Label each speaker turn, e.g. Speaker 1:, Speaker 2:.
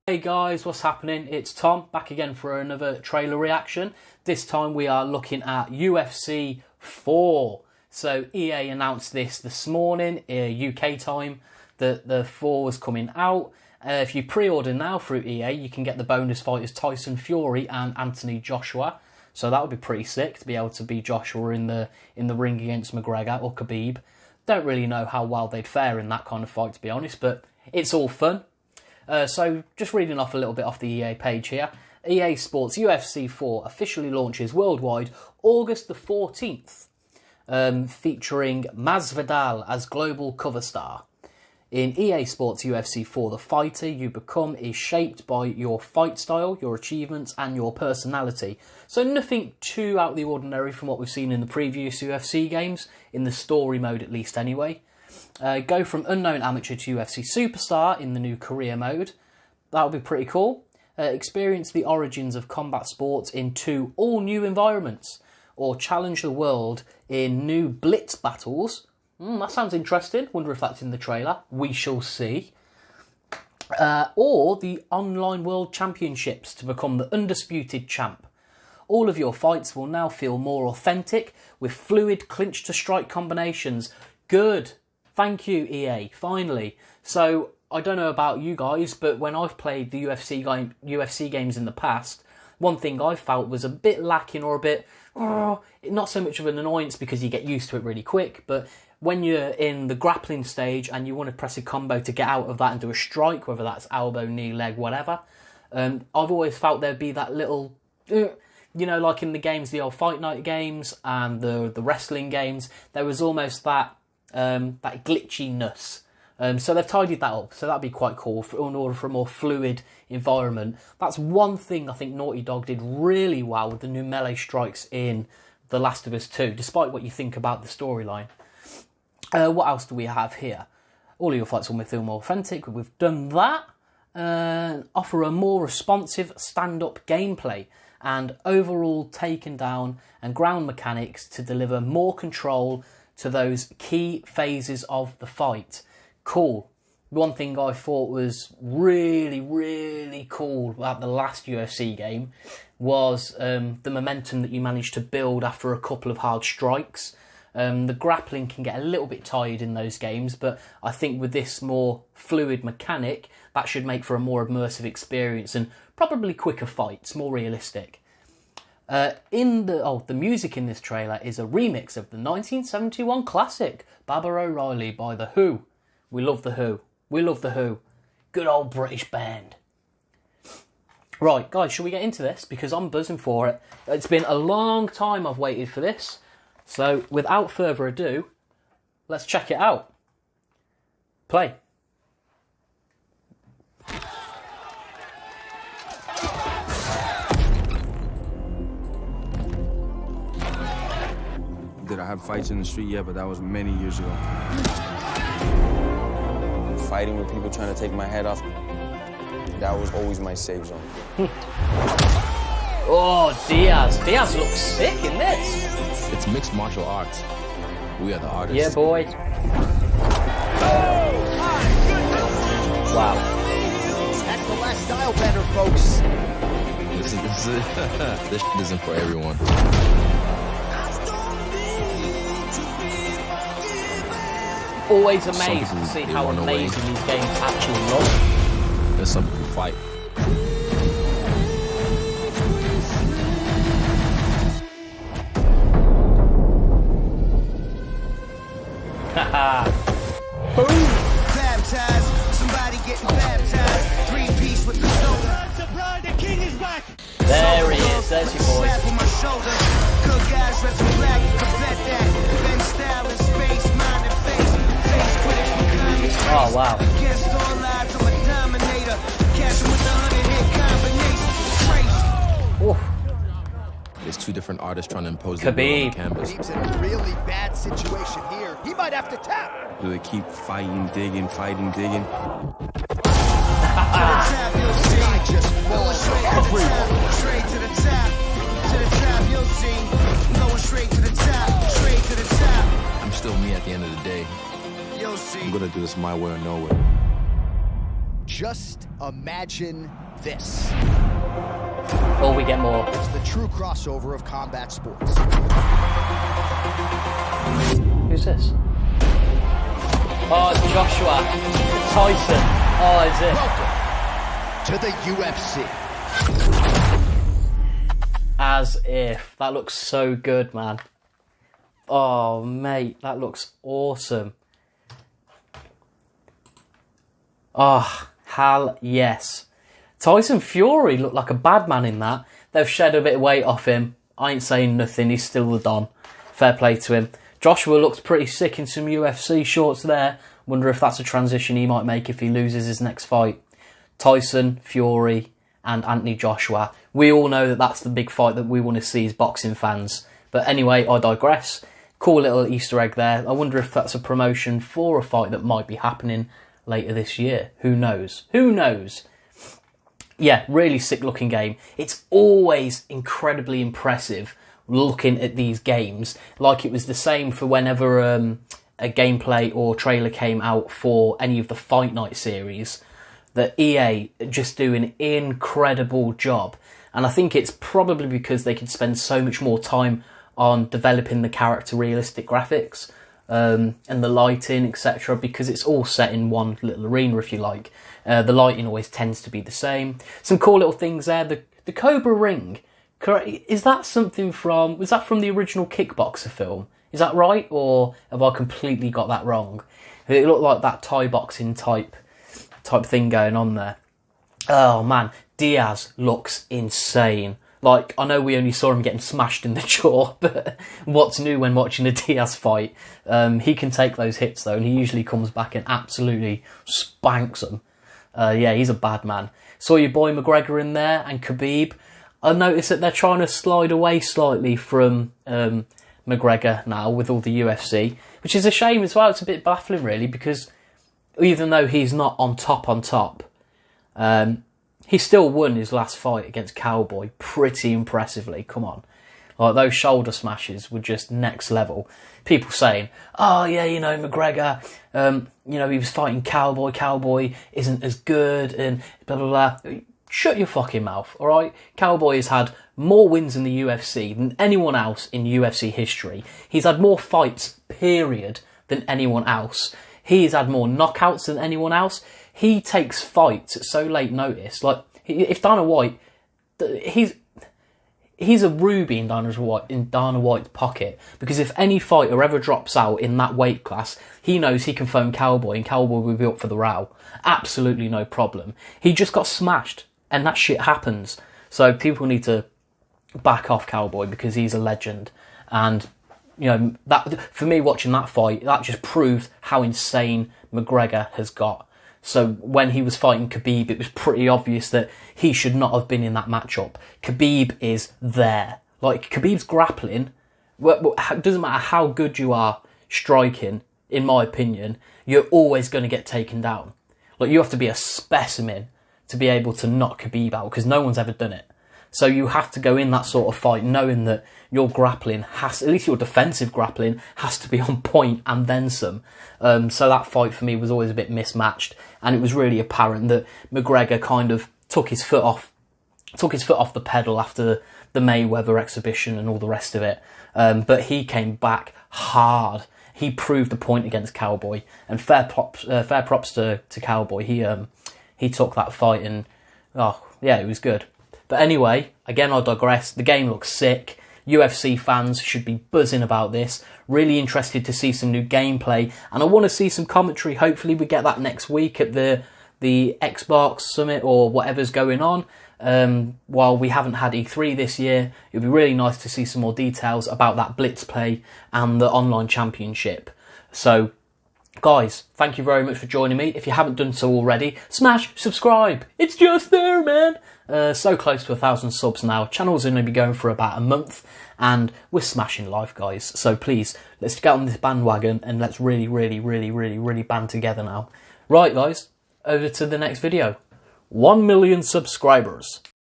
Speaker 1: Hey guys, what's happening? It's Tom, back again for another trailer reaction. This time we are looking at UFC 4. So EA announced this morning, UK time, that the 4 was coming out. If you pre-order now through EA, you can get the bonus fighters Tyson Fury and Anthony Joshua. So that would be pretty sick to be able to beat Joshua in the ring against McGregor or Khabib. Don't really know how well they'd fare in that kind of fight, to be honest, but it's all fun. So just reading off a little bit off the EA page here. EA Sports UFC 4 officially launches worldwide August the 14th, featuring Masvidal as global cover star. In EA Sports UFC 4, the fighter you become is shaped by your fight style, your achievements and your personality. So nothing too out of the ordinary from what we've seen in the previous UFC games, in the story mode at least anyway. Go from unknown amateur to UFC superstar in the new career mode. That would be pretty cool. Experience the origins of combat sports in 2 all-new environments. Or challenge the world in new Blitz Battles. That sounds interesting. Wonder if that's in the trailer. We shall see. Or the Online World Championships to become the undisputed champ. All of your fights will now feel more authentic with fluid clinch-to-strike combinations. Good. Thank you, EA, finally. So, I don't know about you guys, but when I've played the UFC games in the past, one thing I felt was a bit lacking or a bit, not so much of an annoyance because you get used to it really quick, but when you're in the grappling stage and you want to press a combo to get out of that and do a strike, whether that's elbow, knee, leg, whatever, I've always felt there'd be that little, you know, like in the games, the old Fight Night games and the wrestling games, there was almost that glitchiness. So they've tidied that up, so that'd be quite cool in order for a more fluid environment. That's one thing I think Naughty Dog did really well with the new melee strikes in The Last of Us 2, despite what you think about the storyline. What else do we have here? All of your fights will feel more authentic. We've done that. Offer a more responsive stand-up gameplay and overall taken down and ground mechanics to deliver more control to those key phases of the fight. Cool. One thing I thought was really, really cool about the last UFC game was the momentum that you managed to build after a couple of hard strikes. The grappling can get a little bit tired in those games, but I think with this more fluid mechanic, that should make for a more immersive experience and probably quicker fights, more realistic. The music in this trailer is a remix of the 1971 classic Baba O'Reilly by The Who. We love The Who. We love The Who. Good old British band. Right, guys, shall we get into this? Because I'm buzzing for it. It's been a long time I've waited for this. So, without further ado, let's check it out. Play.
Speaker 2: Did I have fights in the street? Yeah, but that was many years ago.
Speaker 3: Fighting with people trying to take my head off, that was always my safe zone.
Speaker 1: Oh, Diaz. Diaz looks sick in this.
Speaker 4: It's mixed martial arts. We are the artists.
Speaker 1: Yeah, boy. Wow.
Speaker 5: That's the last style bender, folks.
Speaker 4: This isn't for everyone.
Speaker 1: Always amazed to see how amazing these games actually look.
Speaker 4: There's some people who fight.
Speaker 1: Haha.
Speaker 5: Boom! Baptized, somebody getting baptized. 3-piece with the soda. Surprise, the king is back!
Speaker 1: There he is, there's your boy.
Speaker 5: Slap on my shoulder. Good guys dressed in black, you can bet that. Ben style in space, mind and face.
Speaker 1: Oh, wow.
Speaker 5: Against all odds, I'm a dominator. Catch him with the 100-hit combination. Crazy.
Speaker 4: There's 2 different artists trying to impose
Speaker 1: Khabib.
Speaker 4: their will on the canvas.
Speaker 5: Khabib's in a really bad situation here. He might have to tap.
Speaker 2: Do they keep fighting, digging, fighting, digging?
Speaker 5: Just going straight to the top. Straight to the top. To the top, you'll see. Going straight to the top. Straight to the top.
Speaker 4: I'm still me at the end of the day.
Speaker 5: You'll see.
Speaker 2: I'm gonna do this my way or no way.
Speaker 6: just imagine this.
Speaker 1: Or we get more.
Speaker 6: It's the true crossover of combat sports.
Speaker 1: Who's this? Oh, it's Joshua. Tyson. Oh, is it?
Speaker 6: Welcome to the UFC.
Speaker 1: As if. That looks so good, man. Oh, mate, that looks awesome. Oh, hell yes. Tyson Fury looked like a bad man in that. They've shed a bit of weight off him. I ain't saying nothing, he's still the Don. Fair play to him. Joshua looks pretty sick in some UFC shorts there. Wonder if that's a transition he might make if he loses his next fight. Tyson, Fury, and Anthony Joshua. We all know that that's the big fight that we want to see as boxing fans. But anyway, I digress. Cool little Easter egg there. I wonder if that's a promotion for a fight that might be happening later this year. Who knows? Who knows? Yeah, really sick looking game. It's always incredibly impressive looking at these games. Like it was the same for whenever a gameplay or trailer came out for any of the Fight Night series. That EA just do an incredible job. And I think it's probably because they could spend so much more time on developing the character realistic graphics and the lighting, etc. Because it's all set in one little arena, if you like. The lighting always tends to be the same. Some cool little things there. The Cobra Ring. Is that something from... Was that from the original Kickboxer film? Is that right? Or have I completely got that wrong? It looked like that Thai boxing type thing going on there. Oh man, Diaz looks insane. Like, I know we only saw him getting smashed in the jaw, but what's new when watching a Diaz fight? He can take those hits though, and he usually comes back and absolutely spanks them. Yeah, he's a bad man. Saw your boy McGregor in there, and Khabib. I noticed that they're trying to slide away slightly from McGregor now with all the UFC, which is a shame as well. It's a bit baffling really, because even though he's not on top, he still won his last fight against Cowboy pretty impressively. Come on. Like, those shoulder smashes were just next level. People saying, oh yeah, you know, McGregor, you know, he was fighting Cowboy isn't as good, and blah, blah, blah. Shut your fucking mouth, alright? Cowboy has had more wins in the UFC than anyone else in UFC history. He's had more fights, period, than anyone else. He's had more knockouts than anyone else. He takes fights at so late notice. Like, if Dana White, he's a ruby in Dana White's pocket, because if any fighter ever drops out in that weight class, he knows he can phone Cowboy and Cowboy will be up for the row. Absolutely no problem. He just got smashed, and that shit happens. So people need to back off Cowboy, because he's a legend. And, you know, that, for me, watching that fight, that just proved how insane McGregor has got. So when he was fighting Khabib, it was pretty obvious that he should not have been in that matchup. Khabib is there. Like, Khabib's grappling, it doesn't matter how good you are striking, in my opinion, you're always going to get taken down. Like, you have to be a specimen to be able to knock Khabib out, because no one's ever done it. So you have to go in that sort of fight knowing that your grappling has, at least your defensive grappling, has to be on point and then some. So that fight for me was always a bit mismatched, and it was really apparent that McGregor kind of took his foot off the pedal after the Mayweather exhibition and all the rest of it. But he came back hard. He proved a point against Cowboy, and fair props to Cowboy. He took that fight, and oh yeah, it was good. But anyway, again, I digress. The game looks sick. UFC fans should be buzzing about this. Really interested to see some new gameplay, and I want to see some commentary. Hopefully we get that next week at the Xbox Summit or whatever's going on. While we haven't had E3 this year, it would be really nice to see some more details about that Blitz play and the online championship. So, guys, thank you very much for joining me. If you haven't done so already, smash subscribe. It's just there, man. So close to 1,000 subs now. Channel's only be going for about a month, and we're smashing life, guys. So please, let's get on this bandwagon and let's really band together now. Right, guys, over to the next video. 1 million subscribers.